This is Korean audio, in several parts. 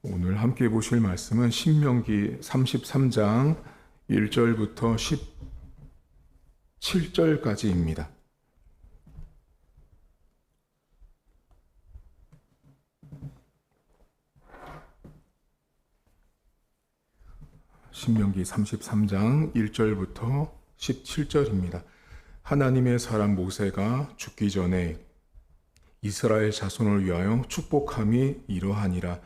오늘 함께 보실 말씀은 신명기 33장 1절부터 17절까지입니다. 신명기 33장 1절부터 17절입니다. 하나님의 사람 모세가 죽기 전에 이스라엘 자손을 위하여 축복함이 이러하니라.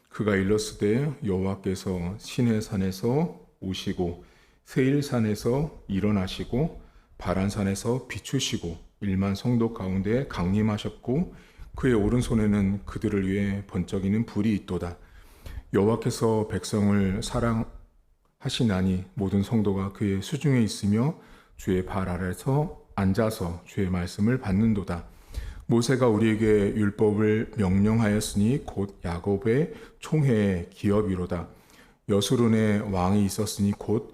그가 일렀으되 여호와께서 시내산에서 오시고 세일산에서 일어나시고 바란산에서 비추시고 1만 성도 가운데 강림하셨고 그의 오른손에는 그들을 위해 번쩍이는 불이 있도다. 여호와께서 백성을 사랑하시나니 모든 성도가 그의 수중에 있으며 주의 발 아래서 앉아서 주의 말씀을 받는도다. 모세가 우리에게 율법을 명령하였으니 곧 야곱의 총회의 기업이로다. 여수론에 왕이 있었으니 곧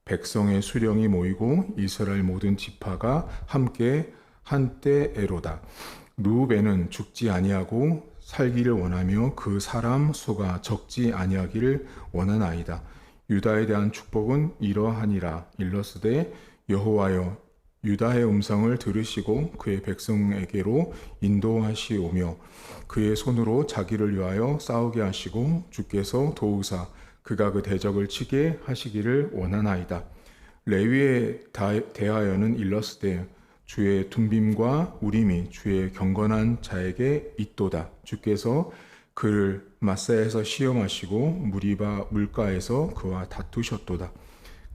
백성의 수령이 모이고 이스라엘 모든 지파가 함께 한때에로다. 르우벤은 죽지 아니하고 살기를 원하며 그 사람 수가 적지 아니하기를 원하나이다. 유다에 대한 축복은 이러하니라. 일러스되 여호와여 유다의 음성을 들으시고 그의 백성에게로 인도하시오며 그의 손으로 자기를 위하여 싸우게 하시고 주께서 도우사 그가 그 대적을 치게 하시기를 원하나이다. 레위에 대하여는 일러스되 주의 둠빔과 우림이 주의 경건한 자에게 있도다. 주께서 그를 마사에서 시험하시고 무리바 물가에서 그와 다투셨도다.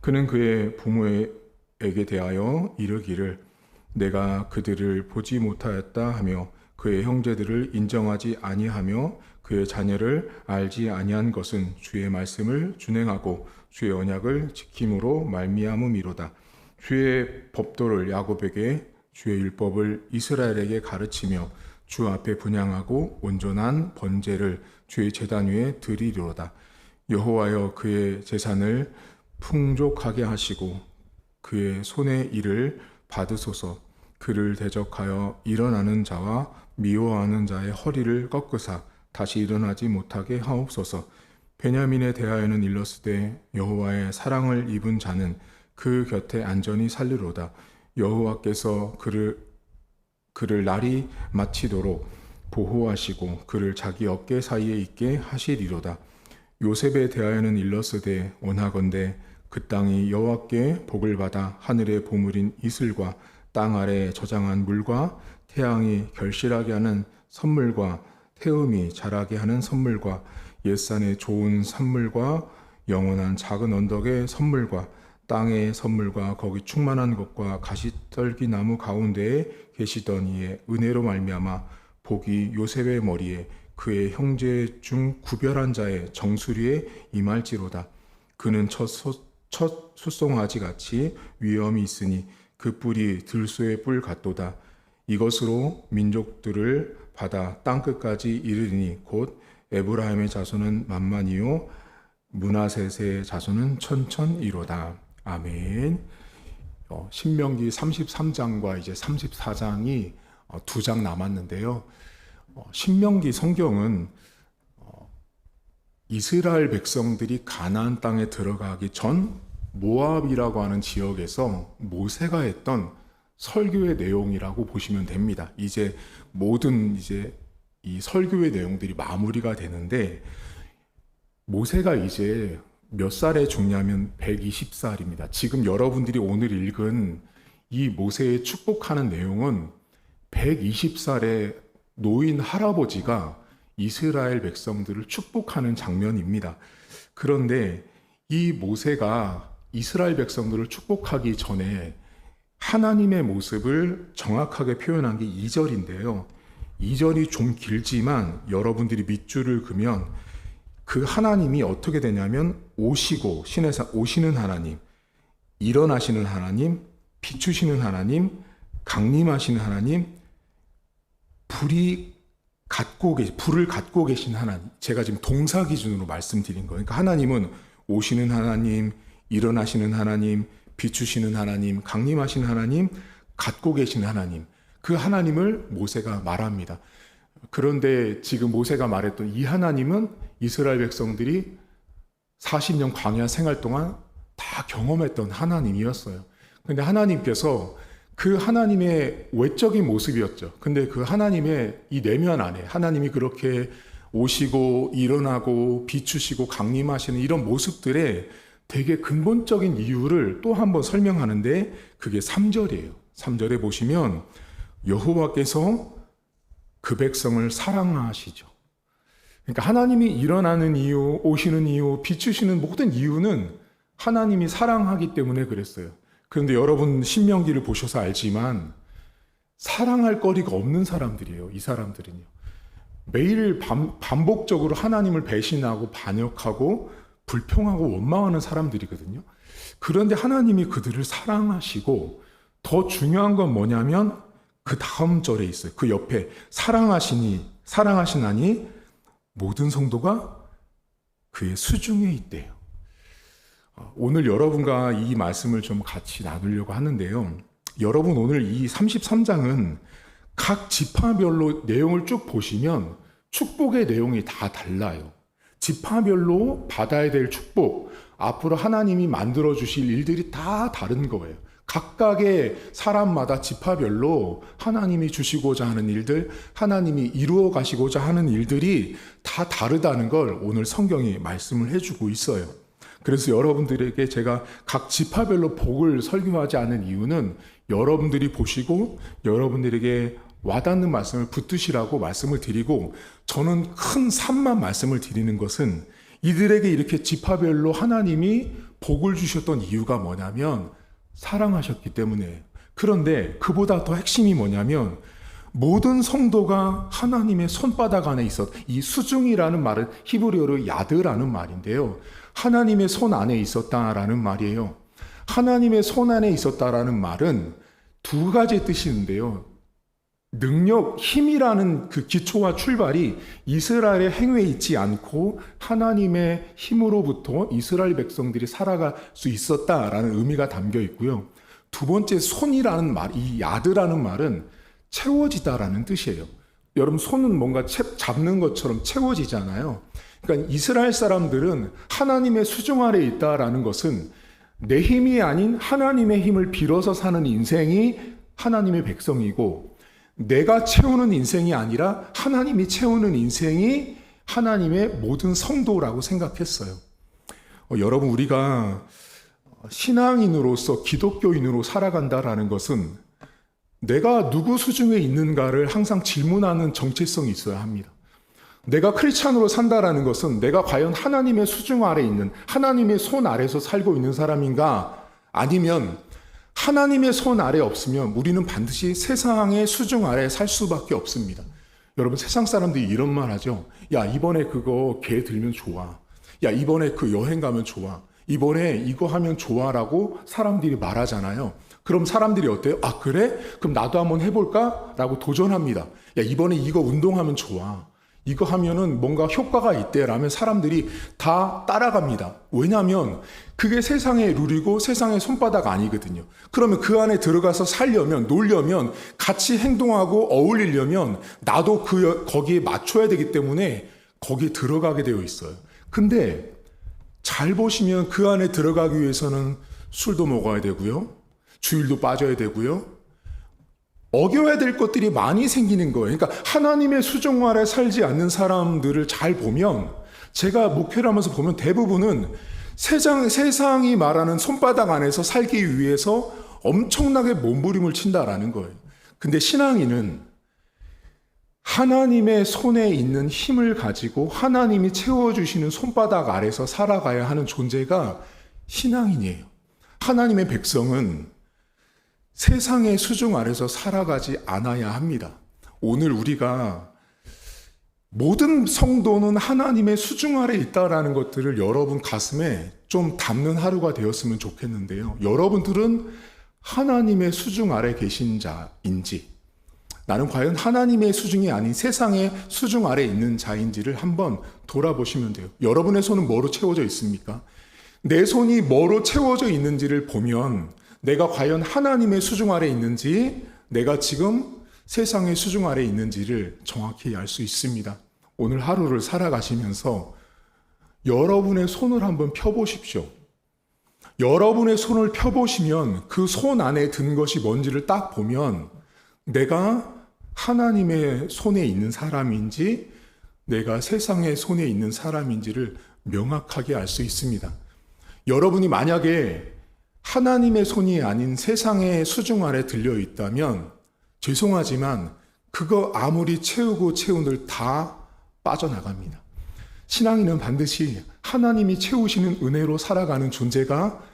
그는 그의 부모에게 대하여 이르기를 내가 그들을 보지 못하였다 하며 그의 형제들을 인정하지 아니하며 그의 자녀를 알지 아니한 것은 주의 말씀을 준행하고 주의 언약을 지킴으로 말미암음이로다. 주의 법도를 야곱에게 주의 율법을 이스라엘에게 가르치며 주 앞에 분향하고 온전한 번제를 주의 제단 위에 드리리로다. 여호와여 그의 재산을 풍족하게 하시고 그의 손의 일을 받으소서. 그를 대적하여 일어나는 자와 미워하는 자의 허리를 꺾으사 다시 일어나지 못하게 하옵소서. 베냐민에 대하여는 일러스되 여호와의 사랑을 입은 자는 그 곁에 안전히 살리로다. 여호와께서 그를 날이 마치도록 보호하시고 그를 자기 어깨 사이에 있게 하시리로다. 요셉에 대하여는 일러스되 원하건대 그 땅이 여호와께 복을 받아 하늘의 보물인 이슬과 땅 아래에 저장한 물과 태양이 결실하게 하는 선물과 태음이 자라게 하는 선물과 옛산의 좋은 산물과 영원한 작은 언덕의 선물과 땅의 선물과 거기 충만한 것과 가시떨기 나무 가운데에 계시던 이의 은혜로 말미암아 복이 요셉의 머리에 그의 형제 중 구별한 자의 정수리에 임할지로다. 그는 첫 숫송아지 같이 위엄이 있으니 그 뿔이 들소의 뿔 같도다. 이것으로 민족들을 받아 땅끝까지 이르리니 곧 에브라임의 자손은 만만이요 므낫셋의 자손은 천천이로다. 아멘. 신명기 33장과 이제 34장이 두 장 남았는데요. 신명기 성경은 이스라엘 백성들이 가나안 땅에 들어가기 전 모압이라고 하는 지역에서 모세가 했던 설교의 내용이라고 보시면 됩니다. 이제 모든 이 설교의 내용들이 마무리가 되는데 모세가 이제 몇 살에 죽냐면 120살입니다. 지금 여러분들이 오늘 읽은 이 모세의 축복하는 내용은 120살의 노인 할아버지가 이스라엘 백성들을 축복하는 장면입니다. 그런데 이 모세가 이스라엘 백성들을 축복하기 전에 하나님의 모습을 정확하게 표현한 게 2절인데요. 2절이 좀 길지만 여러분들이 밑줄을 그으면 그 하나님이 어떻게 되냐면 오시고 신에서 오시는 하나님, 일어나시는 하나님, 비추시는 하나님, 강림하시는 하나님, 불을 갖고 계신 하나님. 제가 지금 동사 기준으로 말씀드린 거예요. 그러니까 하나님은 오시는 하나님, 일어나시는 하나님, 비추시는 하나님, 강림하시는 하나님, 갖고 계신 하나님. 그 하나님을 모세가 말합니다. 그런데 지금 모세가 말했던 이 하나님은 이스라엘 백성들이 40년 광야 생활 동안 다 경험했던 하나님이었어요. 근데 하나님께서 그 하나님의 외적인 모습이었죠. 근데 그 하나님의 이 내면 안에 하나님이 그렇게 오시고 일어나고 비추시고 강림하시는 이런 모습들의 되게 근본적인 이유를 또 한번 설명하는데 그게 3절이에요. 3절에 보시면 여호와께서 그 백성을 사랑하시죠. 그러니까 하나님이 일어나는 이유, 오시는 이유, 비추시는 모든 이유는 하나님이 사랑하기 때문에 그랬어요. 그런데 여러분 신명기를 보셔서 알지만 사랑할 거리가 없는 사람들이에요. 이 사람들은요. 매일 반복적으로 하나님을 배신하고 반역하고 불평하고 원망하는 사람들이거든요. 그런데 하나님이 그들을 사랑하시고 더 중요한 건 뭐냐면 그 다음 절에 있어요. 그 옆에 사랑하시나니 모든 성도가 그의 수중에 있대요. 오늘 여러분과 이 말씀을 좀 같이 나누려고 하는데요. 여러분 오늘 이 33장은 각 지파별로 내용을 쭉 보시면 축복의 내용이 다 달라요. 지파별로 받아야 될 축복, 앞으로 하나님이 만들어 주실 일들이 다 다른 거예요. 각각의 사람마다 지파별로 하나님이 주시고자 하는 일들, 하나님이 이루어 가시고자 하는 일들이 다 다르다는 걸 오늘 성경이 말씀을 해주고 있어요. 그래서 여러분들에게 제가 각 지파별로 복을 설교하지 않은 이유는 여러분들이 보시고 여러분들에게 와닿는 말씀을 붙드시라고 말씀을 드리고, 저는 큰 산만 말씀을 드리는 것은 이들에게 이렇게 지파별로 하나님이 복을 주셨던 이유가 뭐냐면 사랑하셨기 때문에. 그런데 그보다 더 핵심이 뭐냐면 모든 성도가 하나님의 손바닥 안에 이 수중이라는 말은 히브리어로 야드라는 말인데요. 하나님의 손 안에 있었다라는 말이에요. 하나님의 손 안에 있었다라는 말은 두 가지 뜻이 있는데요. 능력, 힘이라는 그 기초와 출발이 이스라엘의 행위에 있지 않고 하나님의 힘으로부터 이스라엘 백성들이 살아갈 수 있었다라는 의미가 담겨 있고요. 두 번째, 손이라는 말, 이 야드라는 말은 채워지다라는 뜻이에요. 여러분, 손은 뭔가 잡는 것처럼 채워지잖아요. 그러니까 이스라엘 사람들은 하나님의 수중 아래에 있다라는 것은 내 힘이 아닌 하나님의 힘을 빌어서 사는 인생이 하나님의 백성이고, 내가 채우는 인생이 아니라 하나님이 채우는 인생이 하나님의 모든 성도라고 생각했어요. 여러분, 우리가 신앙인으로서 기독교인으로 살아간다라는 것은 내가 누구 수중에 있는가를 항상 질문하는 정체성이 있어야 합니다. 내가 크리스찬으로 산다라는 것은 내가 과연 하나님의 수중 아래 있는, 하나님의 손 아래서 살고 있는 사람인가, 아니면 하나님의 손 아래 없으면 우리는 반드시 세상의 수중 아래 살 수밖에 없습니다. 여러분, 세상 사람들이 이런 말 하죠. 야, 이번에 그거 개 들면 좋아. 야, 이번에 그 여행 가면 좋아. 이번에 이거 하면 좋아라고 사람들이 말하잖아요. 그럼 사람들이 어때요? 아, 그래? 그럼 나도 한번 해볼까? 라고 도전합니다. 야, 이번에 이거 운동하면 좋아. 이거 하면은 뭔가 효과가 있대 라면 사람들이 다 따라갑니다. 왜냐하면 그게 세상의 룰이고 세상의 손바닥 아니거든요. 그러면 그 안에 들어가서 살려면, 놀려면, 같이 행동하고 어울리려면 나도 거기에 맞춰야 되기 때문에 거기에 들어가게 되어 있어요. 근데 잘 보시면 그 안에 들어가기 위해서는 술도 먹어야 되고요. 주일도 빠져야 되고요. 어겨야 될 것들이 많이 생기는 거예요. 그러니까 하나님의 수중 아래 살지 않는 사람들을 잘 보면, 제가 목회를 하면서 보면 대부분은 세상이 말하는 손바닥 안에서 살기 위해서 엄청나게 몸부림을 친다라는 거예요. 근데 신앙인은 하나님의 손에 있는 힘을 가지고 하나님이 채워주시는 손바닥 아래서 살아가야 하는 존재가 신앙인이에요. 하나님의 백성은 세상의 수중 아래서 살아가지 않아야 합니다. 오늘 우리가 모든 성도는 하나님의 수중 아래에 있다라는 것들을 여러분 가슴에 좀 담는 하루가 되었으면 좋겠는데요. 여러분들은 하나님의 수중 아래 계신 자인지, 나는 과연 하나님의 수중이 아닌 세상의 수중 아래에 있는 자인지를 한번 돌아보시면 돼요. 여러분의 손은 뭐로 채워져 있습니까? 내 손이 뭐로 채워져 있는지를 보면 내가 과연 하나님의 수중 아래에 있는지, 내가 지금 세상의 수중 아래에 있는지를 정확히 알 수 있습니다. 오늘 하루를 살아가시면서 여러분의 손을 한번 펴보십시오. 여러분의 손을 펴보시면 그 손 안에 든 것이 뭔지를 딱 보면 내가 하나님의 손에 있는 사람인지 내가 세상의 손에 있는 사람인지를 명확하게 알 수 있습니다. 여러분이 만약에 하나님의 손이 아닌 세상의 수중 아래 들려 있다면 죄송하지만 그거 아무리 채우고 채운들 다 빠져나갑니다. 신앙인은 반드시 하나님이 채우시는 은혜로 살아가는 존재가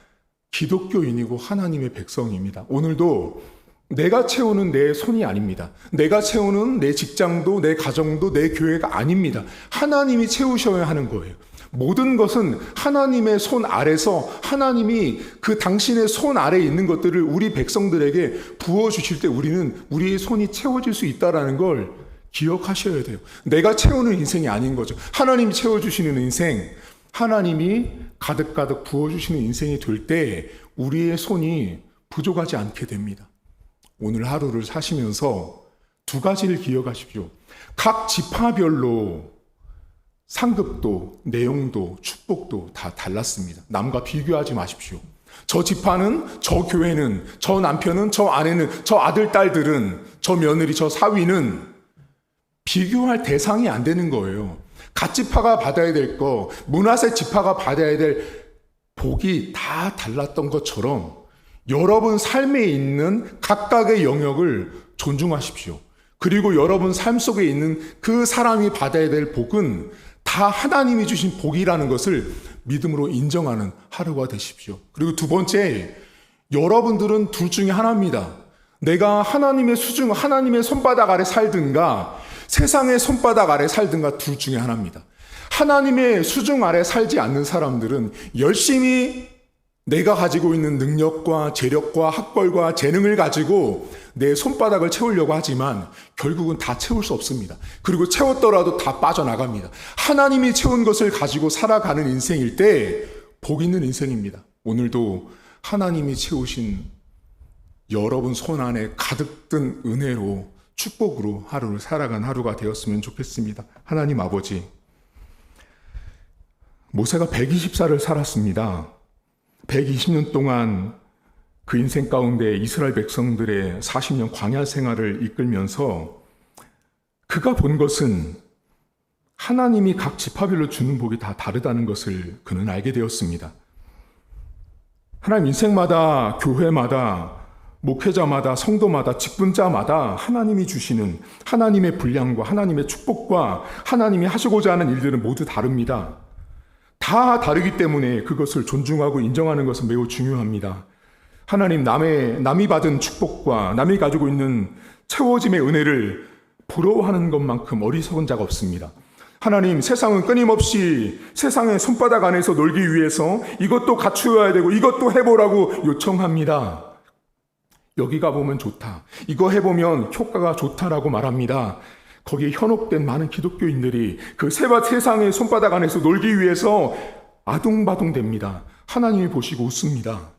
기독교인이고 하나님의 백성입니다. 오늘도 내가 채우는 내 손이 아닙니다. 내가 채우는 내 직장도 내 가정도 내 교회가 아닙니다. 하나님이 채우셔야 하는 거예요. 모든 것은 하나님의 손 아래서 하나님이 그 당신의 손 아래에 있는 것들을 우리 백성들에게 부어주실 때 우리는 우리의 손이 채워질 수 있다는 걸 기억하셔야 돼요. 내가 채우는 인생이 아닌 거죠. 하나님이 채워주시는 인생, 하나님이 가득가득 부어주시는 인생이 될 때 우리의 손이 부족하지 않게 됩니다. 오늘 하루를 사시면서 두 가지를 기억하십시오. 각 지파별로 상급도, 내용도, 축복도 다 달랐습니다. 남과 비교하지 마십시오. 저 지파는, 저 교회는, 저 남편은, 저 아내는, 저 아들, 딸들은, 저 며느리, 저 사위는 비교할 대상이 안 되는 거예요. 각 지파가 받아야 될 거, 므낫세 지파가 받아야 될 복이 다 달랐던 것처럼 여러분 삶에 있는 각각의 영역을 존중하십시오. 그리고 여러분 삶 속에 있는 그 사람이 받아야 될 복은 다 하나님이 주신 복이라는 것을 믿음으로 인정하는 하루가 되십시오. 그리고 두 번째, 여러분들은 둘 중에 하나입니다. 내가 하나님의 수중, 하나님의 손바닥 아래 살든가 세상의 손바닥 아래 살든가 둘 중에 하나입니다. 하나님의 수중 아래 살지 않는 사람들은 열심히 내가 가지고 있는 능력과 재력과 학벌과 재능을 가지고 내 손바닥을 채우려고 하지만 결국은 다 채울 수 없습니다. 그리고 채웠더라도 다 빠져나갑니다. 하나님이 채운 것을 가지고 살아가는 인생일 때 복 있는 인생입니다. 오늘도 하나님이 채우신 여러분 손 안에 가득 든 은혜로 축복으로 하루를 살아간 하루가 되었으면 좋겠습니다. 하나님 아버지, 모세가 120살을 살았습니다. 120년 동안 그 인생 가운데 이스라엘 백성들의 40년 광야 생활을 이끌면서 그가 본 것은 하나님이 각 지파별로 주는 복이 다 다르다는 것을 그는 알게 되었습니다. 하나님 인생마다, 교회마다, 목회자마다, 성도마다, 직분자마다 하나님이 주시는 하나님의 분량과 하나님의 축복과 하나님이 하시고자 하는 일들은 모두 다릅니다. 다 다르기 때문에 그것을 존중하고 인정하는 것은 매우 중요합니다. 하나님, 남이 받은 축복과 남이 가지고 있는 채워짐의 은혜를 부러워하는 것만큼 어리석은 자가 없습니다. 하나님, 세상은 끊임없이 세상의 손바닥 안에서 놀기 위해서 이것도 갖추어야 되고 이것도 해보라고 요청합니다. 여기 가보면 좋다, 이거 해보면 효과가 좋다라고 말합니다. 거기에 현혹된 많은 기독교인들이 그 세상의 손바닥 안에서 놀기 위해서 아둥바둥됩니다. 하나님이 보시고 웃습니다.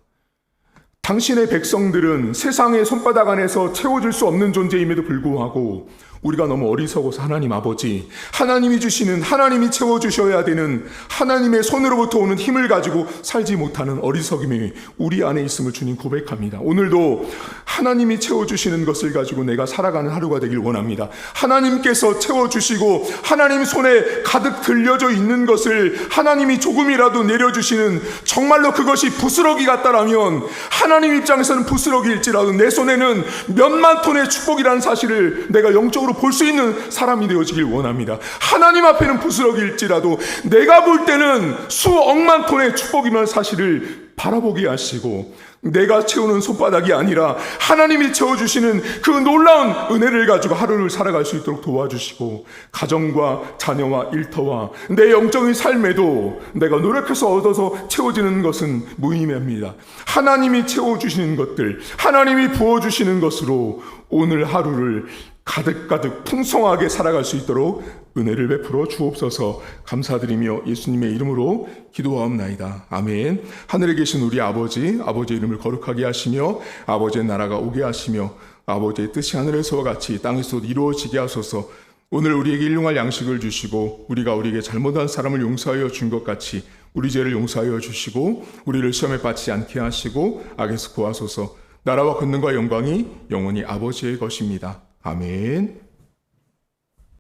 당신의 백성들은 세상의 손바닥 안에서 채워줄 수 없는 존재임에도 불구하고 우리가 너무 어리석어서 하나님 아버지, 하나님이 주시는, 하나님이 채워주셔야 되는 하나님의 손으로부터 오는 힘을 가지고 살지 못하는 어리석임이 우리 안에 있음을 주님 고백합니다. 오늘도 하나님이 채워주시는 것을 가지고 내가 살아가는 하루가 되길 원합니다. 하나님께서 채워주시고 하나님 손에 가득 들려져 있는 것을 하나님이 조금이라도 내려주시는, 정말로 그것이 부스러기 같다라면 하나님 입장에서는 부스러기일지라도 내 손에는 몇만 톤의 축복이라는 사실을 내가 영적으로 볼 수 있는 사람이 되어지길 원합니다. 하나님 앞에는 부스러기일지라도 내가 볼 때는 수억만 톤의 축복이라는 사실을 바라보게 하시고, 내가 채우는 손바닥이 아니라 하나님이 채워주시는 그 놀라운 은혜를 가지고 하루를 살아갈 수 있도록 도와주시고, 가정과 자녀와 일터와 내 영적인 삶에도 내가 노력해서 얻어서 채워지는 것은 무의미합니다. 하나님이 채워주시는 것들, 하나님이 부어주시는 것으로 오늘 하루를 가득가득 풍성하게 살아갈 수 있도록 은혜를 베풀어 주옵소서. 감사드리며 예수님의 이름으로 기도하옵나이다. 아멘. 하늘에 계신 우리 아버지, 아버지의 이름을 거룩하게 하시며 아버지의 나라가 오게 하시며 아버지의 뜻이 하늘에서와 같이 땅에서도 이루어지게 하소서. 오늘 우리에게 일용할 양식을 주시고 우리가 우리에게 잘못한 사람을 용서하여 준 것 같이 우리 죄를 용서하여 주시고 우리를 시험에 빠지지 않게 하시고 악에서 구하소서. 나라와 권능과 영광이 영원히 아버지의 것입니다. 아멘.